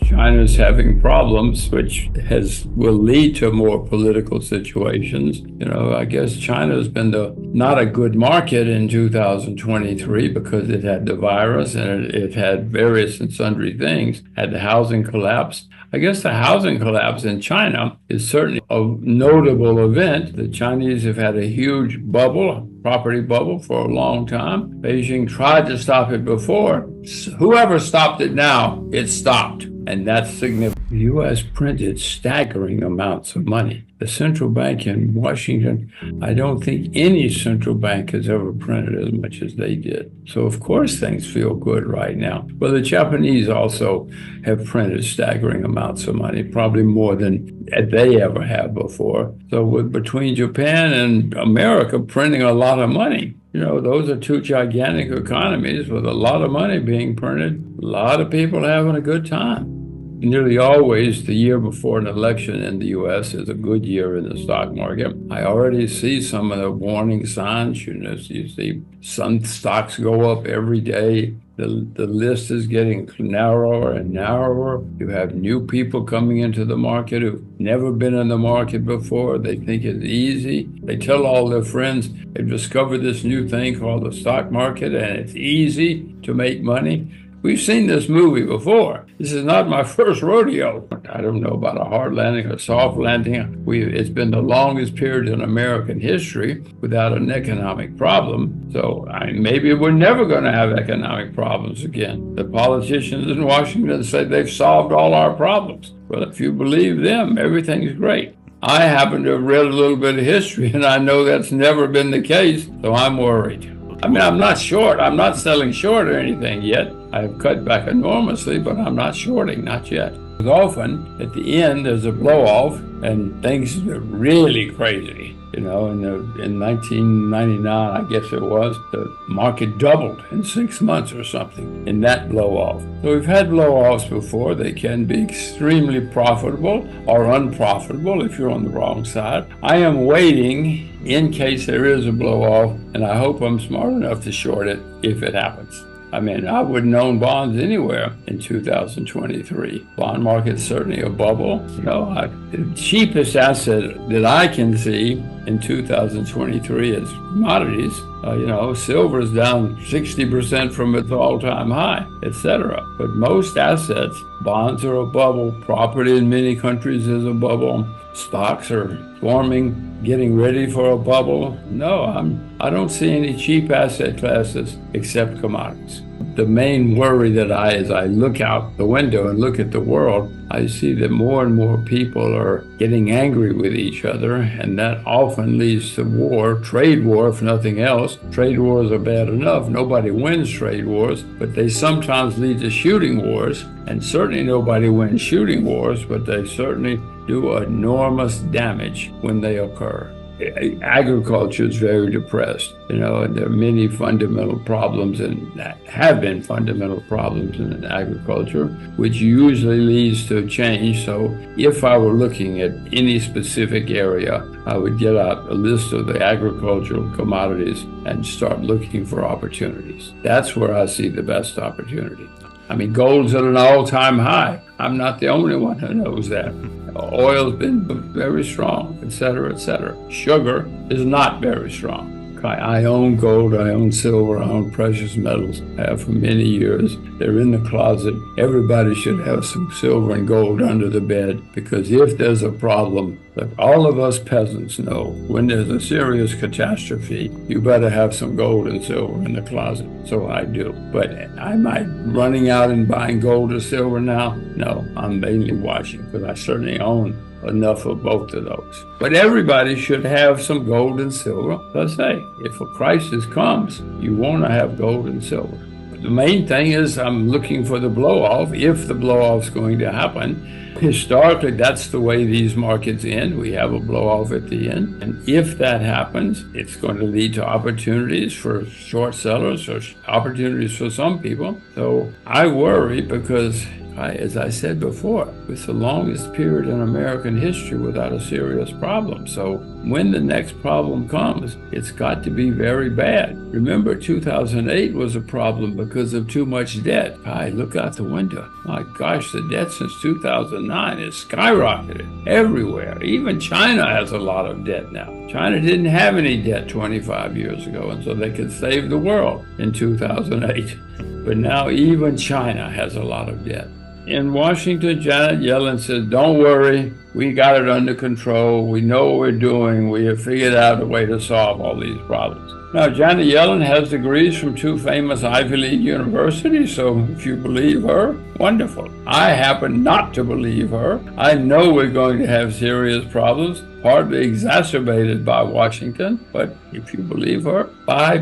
China's having problems, which will lead to more political situations. I guess China's been not a good market in 2023 because it had the virus and it had various and sundry things, had the housing collapse. I guess the housing collapse in China is certainly a notable event. The Chinese have had a huge property bubble for a long time. Beijing tried to stop it before. Whoever stopped it now, it stopped. And that's significant. The U.S. printed staggering amounts of money. The central bank in Washington, I don't think any central bank has ever printed as much as they did. So, of course, things feel good right now. Well, the Japanese also have printed staggering amounts of money, probably more than they ever have before. So between Japan and America printing a lot of money, those are two gigantic economies with a lot of money being printed, a lot of people having a good time. Nearly always the year before an election in the U.S. is a good year in the stock market. I already see some of the warning signs. You see some stocks go up every day. The list is getting narrower and narrower. You have new people coming into the market who've never been in the market before. They think it's easy. They tell all their friends they've discovered this new thing called the stock market and it's easy to make money. We've seen this movie before. This is not my first rodeo. I don't know about a hard landing or soft landing. It's been the longest period in American history without an economic problem. So maybe we're never going to have economic problems again. The politicians in Washington say they've solved all our problems. Well, if you believe them, everything's great. I happen to have read a little bit of history, and I know that's never been the case, so I'm worried. I'm not short. I'm not selling short or anything yet. I've cut back enormously, but I'm not shorting, not yet. Often, at the end, there's a blow-off, and things are really crazy. In 1999, I guess it was, the market doubled in 6 months or something in that blow-off. So we've had blow-offs before. They can be extremely profitable or unprofitable if you're on the wrong side. I am waiting in case there is a blow-off, and I hope I'm smart enough to short it if it happens. I wouldn't own bonds anywhere in 2023. Bond market's certainly a bubble. The cheapest asset that I can see in 2023 is commodities. Silver is down 60% from its all-time high, etc. But most assets, bonds are a bubble. Property in many countries is a bubble. Stocks are forming, getting ready for a bubble. No, I don't see any cheap asset classes except commodities. The main worry as I look out the window and look at the world, I see that more and more people are getting angry with each other, and that often leads to war, trade war, if nothing else. Trade wars are bad enough. Nobody wins trade wars, but they sometimes lead to shooting wars, and certainly nobody wins shooting wars, but they certainly do enormous damage when they occur. Agriculture is very depressed, and there are many fundamental problems, and have been fundamental problems in agriculture, which usually leads to change. So if I were looking at any specific area, I would get out a list of the agricultural commodities and start looking for opportunities. That's where I see the best opportunity. Gold's at an all-time high. I'm not the only one who knows that. Oil's been very strong, etc., etc. Sugar is not very strong. I own gold, I own silver, I own precious metals. I have for many years. They're in the closet. Everybody should have some silver and gold under the bed, because if there's a problem, like all of us peasants know, when there's a serious catastrophe, you better have some gold and silver in the closet. So I do. But am I running out and buying gold or silver now? No, I'm mainly watching, because I certainly own enough of both of those. But everybody should have some gold and silver. Let's say, if a crisis comes, you want to have gold and silver. But the main thing is I'm looking for the blow-off, if the blow-off's going to happen. Historically, that's the way these markets end. We have a blow-off at the end. And if that happens, it's going to lead to opportunities for short sellers or opportunities for some people. So I worry because As I said before, it's the longest period in American history without a serious problem. So when the next problem comes, it's got to be very bad. Remember, 2008 was a problem because of too much debt. Look out the window. My gosh, the debt since 2009 is skyrocketed everywhere. Even China has a lot of debt now. China didn't have any debt 25 years ago, and so they could save the world in 2008. But now even China has a lot of debt. In Washington, Janet Yellen says, don't worry, we got it under control. We know what we're doing. We have figured out a way to solve all these problems. Now, Janet Yellen has degrees from two famous Ivy League universities, so if you believe her, wonderful. I happen not to believe her. I know we're going to have serious problems, partly exacerbated by Washington, but if you believe her, bye.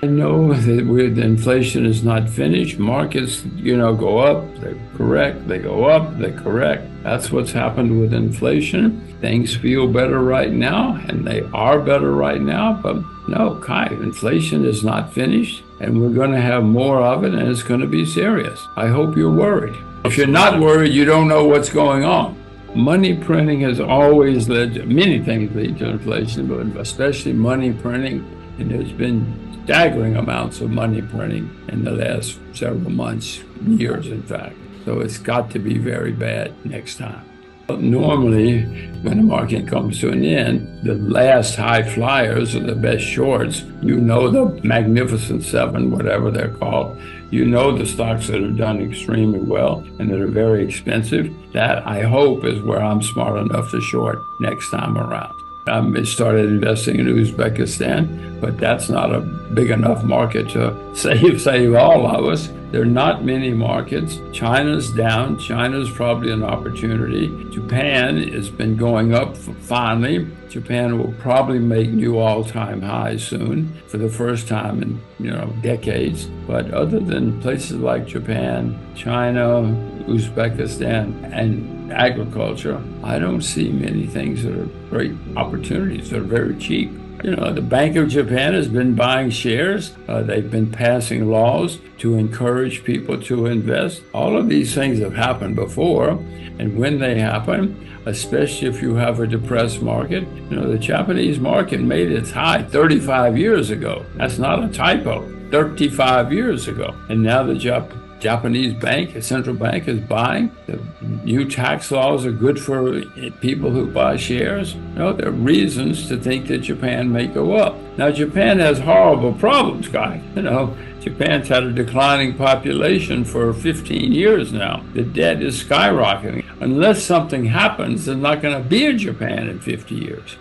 I know that the inflation is not finished. Markets, go up, they correct, they go up, they correct. That's what's happened with inflation. Things feel better right now, and they are better right now, but no, inflation is not finished, and we're going to have more of it, and it's going to be serious. I hope you're worried. If you're not worried, you don't know what's going on. Money printing has always led to, many things lead to inflation, but especially money printing, and there's been staggering amounts of money printing in the last several months, years in fact. So it's got to be very bad next time. Normally, when the market comes to an end, the last high flyers are the best shorts. The Magnificent Seven, whatever they're called. The stocks that have done extremely well and that are very expensive. That, I hope, is where I'm smart enough to short next time around. I started investing in Uzbekistan, but that's not a big enough market to save all of us. There are not many markets. China's down. China's probably an opportunity. Japan has been going up finally. Japan will probably make new all-time highs soon for the first time in decades. But other than places like Japan, China, Uzbekistan, and agriculture, I don't see many things that are great opportunities that are very cheap. The Bank of Japan has been buying shares. They've been passing laws to encourage people to invest. All of these things have happened before, and when they happen, especially if you have a depressed market, the Japanese market made its high 35 years ago. That's not a typo. 35 years ago. And now the Japanese bank, the central bank, is buying. The new tax laws are good for people who buy shares. There are reasons to think that Japan may go up. Now, Japan has horrible problems, guys. Japan's had a declining population for 15 years now. The debt is skyrocketing. Unless something happens, there's not going to be a Japan in 50 years.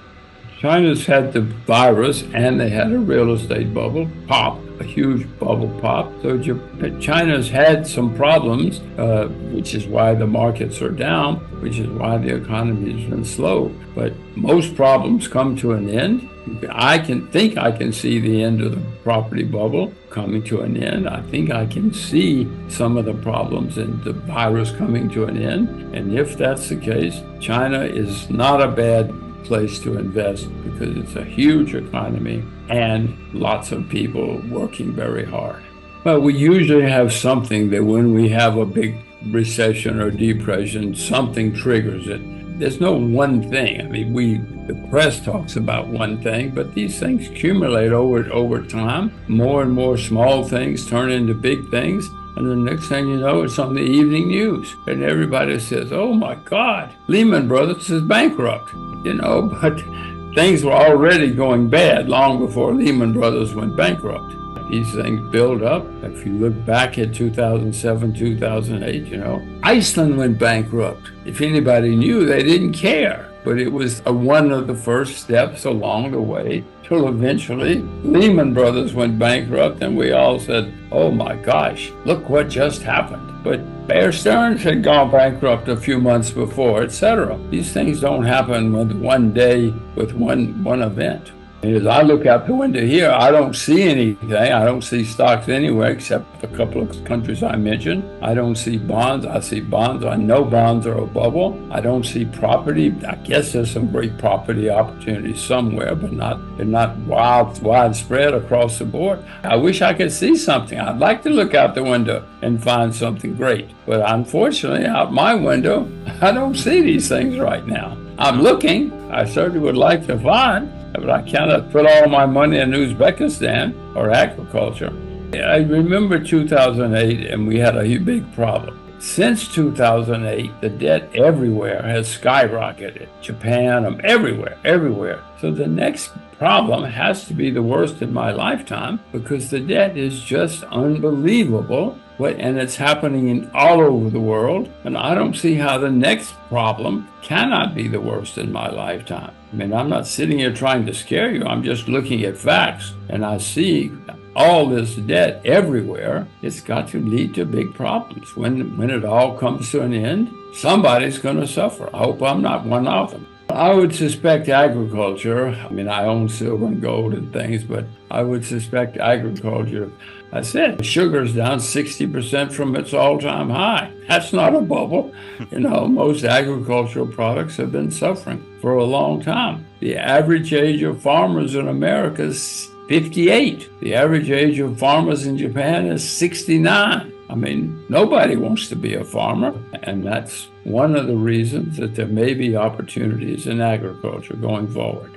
China's had the virus, and they had a real estate bubble pop, a huge bubble pop. So China's had some problems, which is why the markets are down, which is why the economy has been slow. But most problems come to an end. I can see the end of the property bubble coming to an end. I think I can see some of the problems in the virus coming to an end. And if that's the case, China is not a bad place to invest because it's a huge economy and lots of people working very hard. But we usually have something that when we have a big recession or depression, something triggers it. There's no one thing. The press talks about one thing, but these things accumulate over time. More and more small things turn into big things. And the next thing you know, it's on the evening news. And everybody says, oh my God, Lehman Brothers is bankrupt. But things were already going bad long before Lehman Brothers went bankrupt. These things build up. If you look back at 2007, 2008, Iceland went bankrupt. If anybody knew, they didn't care. But it was one of the first steps along the way till eventually Lehman Brothers went bankrupt and we all said, oh my gosh, look what just happened. But Bear Stearns had gone bankrupt a few months before, etc. These things don't happen with one day, with one event. As I look out the window here, I don't see anything. I don't see stocks anywhere except a couple of countries I mentioned. I don't see bonds. I see bonds. I know bonds are a bubble. I don't see property. I guess there's some great property opportunities somewhere, but they're not widespread across the board. I wish I could see something. I'd like to look out the window and find something great. But unfortunately, out my window, I don't see these things right now. I'm looking. I certainly would like to find, but I cannot put all my money in Uzbekistan or agriculture. I remember 2008, and we had a big problem. Since 2008, the debt everywhere has skyrocketed. Japan, everywhere. So the next problem has to be the worst in my lifetime because the debt is just unbelievable. And it's happening all over the world. And I don't see how the next problem cannot be the worst in my lifetime. I mean, I'm not sitting here trying to scare you. I'm just looking at facts. And I see all this debt everywhere. It's got to lead to big problems. When it all comes to an end, somebody's going to suffer. I hope I'm not one of them. I would suspect agriculture. I mean, I own silver and gold and things, but I would suspect agriculture. I said sugar's down 60% from its all-time high. That's not a bubble. Most agricultural products have been suffering for a long time. The average age of farmers in America is 58. The average age of farmers in Japan is 69. I mean, nobody wants to be a farmer, and that's one of the reasons that there may be opportunities in agriculture going forward.